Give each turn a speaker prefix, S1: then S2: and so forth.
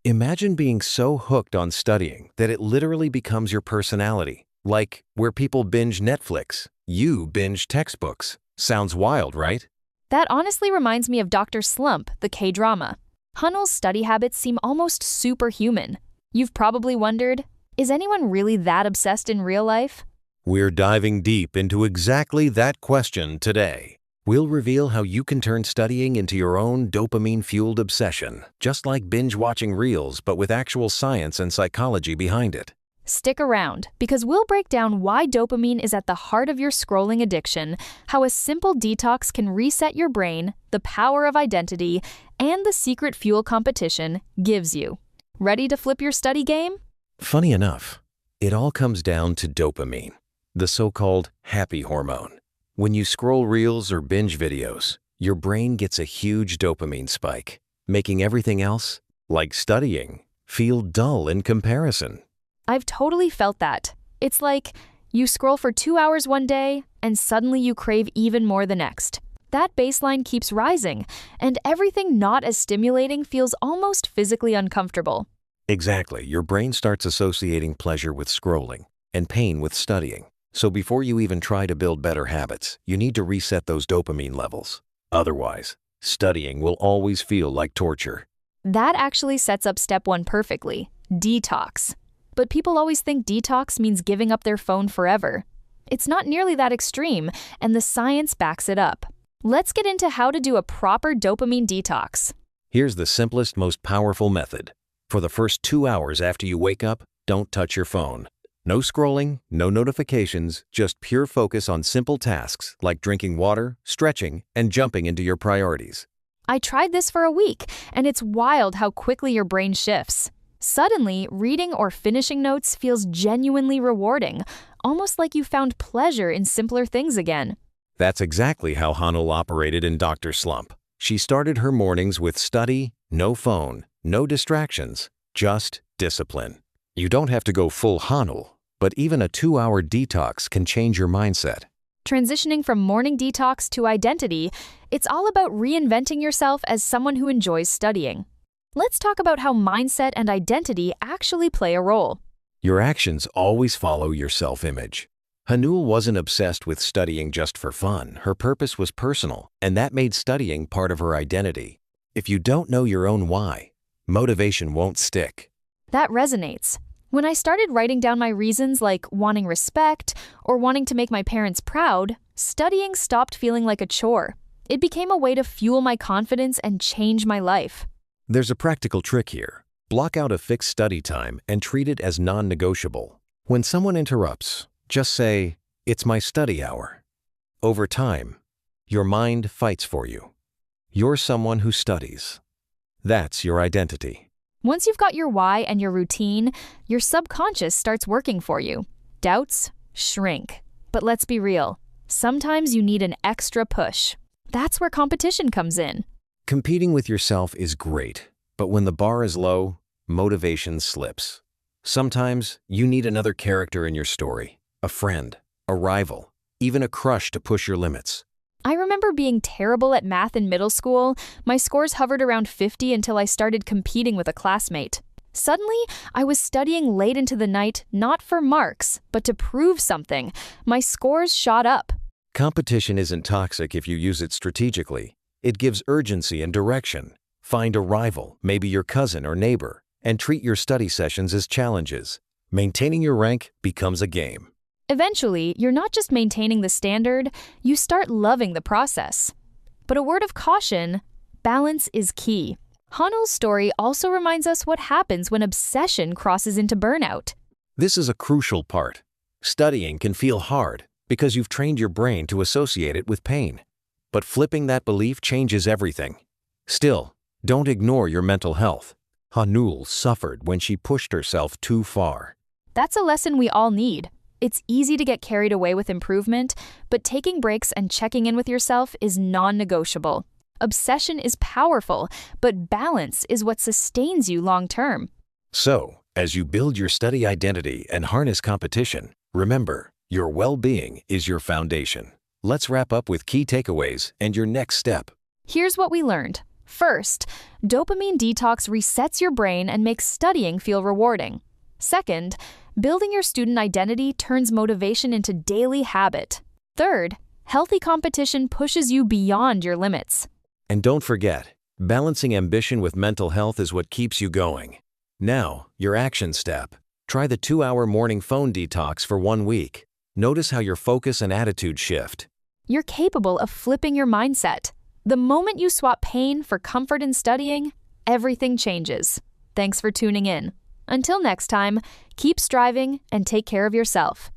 S1: Imagine being so hooked on studying that it literally becomes your personality. Like where people binge Netflix, you binge textbooks. Sounds wild, right?
S2: That honestly reminds me of Dr. Slump, the K-drama. Hanul's study habits seem almost superhuman. You've probably wondered, is anyone really that obsessed in real life?
S1: We're diving deep into exactly that question today. We'll reveal how you can turn studying into your own dopamine-fueled obsession, just like binge-watching reels, but with actual science and psychology behind it.
S2: Stick around, because we'll break down why dopamine is at the heart of your scrolling addiction, how a simple detox can reset your brain, the power of identity, and the secret fuel competition gives you. Ready to flip your study game?
S1: Funny enough, it all comes down to dopamine, the so-called happy hormone. When you scroll reels or binge videos, your brain gets a huge dopamine spike, making everything else, like studying, feel dull in comparison.
S2: I've totally felt that. It's like you scroll for 2 hours one day, and suddenly you crave even more the next. That baseline keeps rising, and everything not as stimulating feels almost physically uncomfortable.
S1: Exactly, your brain starts associating pleasure with scrolling and pain with studying. So before you even try to build better habits, you need to reset those dopamine levels. Otherwise, studying will always feel like torture.
S2: That actually sets up step 1 perfectly: detox. But people always think detox means giving up their phone forever. It's not nearly that extreme, and the science backs it up. Let's get into how to do a proper dopamine detox.
S1: Here's the simplest, most powerful method. For the first 2 hours after you wake up, don't touch your phone. No scrolling, no notifications, just pure focus on simple tasks like drinking water, stretching, and jumping into your priorities.
S2: I tried this for a week, and it's wild how quickly your brain shifts. Suddenly, reading or finishing notes feels genuinely rewarding, almost like you found pleasure in simpler things again.
S1: That's exactly how Hanul operated in Dr. Slump. She started her mornings with study, no phone, no distractions, just discipline. You don't have to go full Hanul, but even a 2-hour detox can change your mindset.
S2: Transitioning from morning detox to identity, it's all about reinventing yourself as someone who enjoys studying. Let's talk about how mindset and identity actually play a role.
S1: Your actions always follow your self-image. Hanul wasn't obsessed with studying just for fun. Her purpose was personal, and that made studying part of her identity. If you don't know your own why, motivation won't stick.
S2: That resonates. When I started writing down my reasons like wanting respect or wanting to make my parents proud, studying stopped feeling like a chore. It became a way to fuel my confidence and change my life.
S1: There's a practical trick here. Block out a fixed study time and treat it as non-negotiable. When someone interrupts, just say, "It's my study hour." Over time, your mind fights for you. You're someone who studies. That's your identity.
S2: Once you've got your why and your routine, your subconscious starts working for you. Doubts shrink. But let's be real. Sometimes you need an extra push. That's where competition comes in.
S1: Competing with yourself is great, but when the bar is low, motivation slips. Sometimes you need another character in your story, a friend, a rival, even a crush to push your limits.
S2: I remember being terrible at math in middle school. My scores hovered around 50 until I started competing with a classmate. Suddenly, I was studying late into the night, not for marks, but to prove something. My scores shot up.
S1: Competition isn't toxic if you use it strategically. It gives urgency and direction. Find a rival, maybe your cousin or neighbor, and treat your study sessions as challenges. Maintaining your rank becomes a game.
S2: Eventually, you're not just maintaining the standard, you start loving the process. But a word of caution, balance is key. Hanul's story also reminds us what happens when obsession crosses into burnout.
S1: This is a crucial part. Studying can feel hard because you've trained your brain to associate it with pain. But flipping that belief changes everything. Still, don't ignore your mental health. Hanul suffered when she pushed herself too far.
S2: That's a lesson we all need. It's easy to get carried away with improvement, but taking breaks and checking in with yourself is non-negotiable. Obsession is powerful, but balance is what sustains you long-term.
S1: So, as you build your study identity and harness competition, remember, your well-being is your foundation. Let's wrap up with key takeaways and your next step.
S2: Here's what we learned. First, dopamine detox resets your brain and makes studying feel rewarding. Second, building your student identity turns motivation into daily habit. Third, healthy competition pushes you beyond your limits.
S1: And don't forget, balancing ambition with mental health is what keeps you going. Now, your action step. Try the 2-hour morning phone detox for 1 week. Notice how your focus and attitude shift.
S2: You're capable of flipping your mindset. The moment you swap pain for comfort in studying, everything changes. Thanks for tuning in. Until next time, keep striving and take care of yourself.